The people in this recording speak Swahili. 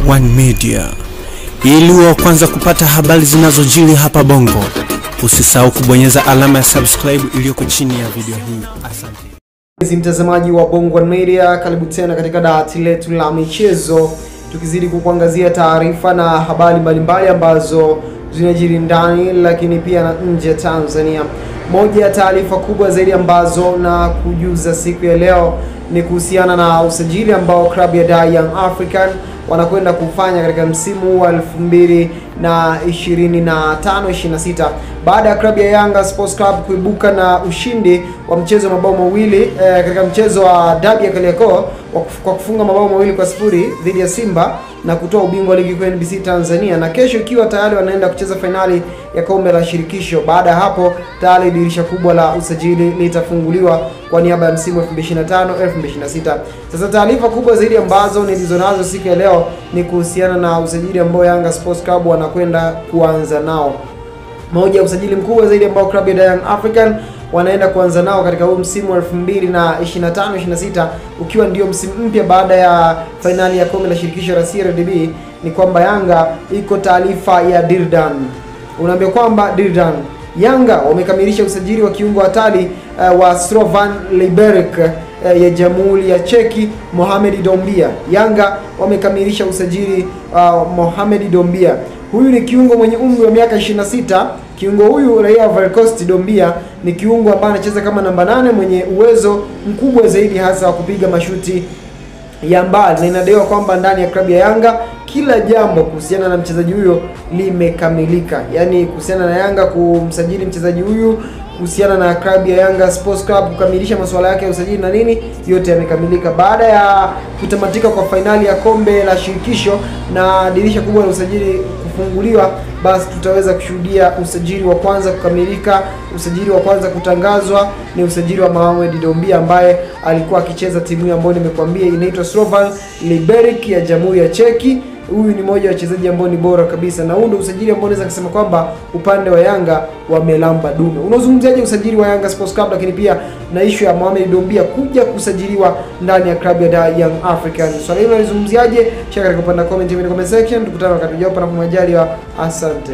One Media, ili wa kwanza kupata habari zinazojiri hapa Bongo. Usisahau kubonyeza alama ya subscribe iliyoko chini ya video hii. Asante. Mtazamaji wa Bongo One Media, karibu tena katika dawati letu la michezo, tukizidi kukuangazia taarifa na habari mbalimbali ambazo zinajiri ndani lakini pia na nje ya Tanzania. Moja ya taarifa kubwa zaidi ambazo na kujuza siku ya leo ni kuhusiana na usajili ambao klabu ya Young African wanakwenda kufanya katika msimu wa 2025-26 baada ya klabu ya Yanga Sports Club kuibuka na ushindi wa mchezo mabao mawili katika mchezo wa Derby ya Kariakoo kwa kufunga mabao 2-0 dhidi ya Simba na kutoa ubingwa wa ligi kuu NBC Tanzania, na kesho ikiwa tayari wanaenda kucheza finali ya kombe la shirikisho. Baada ya hapo tayari dirisha kubwa la usajili litafunguliwa kwa niaba ya msimu 2025-2026. Sasa taarifa kubwa zaidi ambazo nilizonazo siku ya leo ni kuhusiana na usajili ambao Yanga Sports Club wanakwenda kuanza nao. Moja ya usajili mkubwa zaidi ambao klabu ya Young African wanaenda kuanza nao katika huu msimu wa 2025-26 ukiwa ndio msimu mpya baada ya finali ya kombe la shirikisho la CRDB, ni kwamba Yanga iko taarifa ya Dirdan. Unaambia kwamba Dirdan Yanga wamekamilisha usajili wa kiungo hatari wa Slovan Liberec ya Jamhuri ya Cheki, Mohamed Dombia. Yanga wamekamilisha usajili Mohamed Dombia. Huyu ni kiungo mwenye umri wa miaka 26. Kiungo huyu raia wa Ivory Coast, Dombia ni kiungo ambaye anacheza kama namba 8 mwenye uwezo mkubwa zaidi hasa wa kupiga mashuti ya mbali, na inadaiwa kwamba ndani ya klabu ya Yanga kila jambo kuhusiana na mchezaji huyo limekamilika. Yaani kuhusiana na Yanga kumsajili mchezaji huyu, kuhusiana na klabu ya Yanga Sports Club kukamilisha masuala yake ya usajili na nini, yote yamekamilika. Baada ya kutamatika kwa finali ya kombe la shirikisho na dirisha kubwa la usajili kufunguliwa, basi tutaweza kushuhudia usajili wa kwanza kukamilika. Usajili wa kwanza kutangazwa ni usajili wa Mohamed Dombia ambaye alikuwa akicheza timu ambayo nimekuambia inaitwa Slovan Liberec ya Jamhuri ya Cheki. Huyu ni mmoja wa wachezaji ambao ni bora kabisa, na huu ndio usajili ambao naweza kusema kwamba upande wa Yanga wamelamba dume. Unazungumziaje usajili wa Yanga Sports Club, lakini pia na issue ya Mohamed Dombia kuja kusajiliwa ndani ya klabu ya Young African? Swali hilo unalizungumziaje? Share katika upande wa comment section. Tukutane wakati ujao panapo majaliwa. Asante.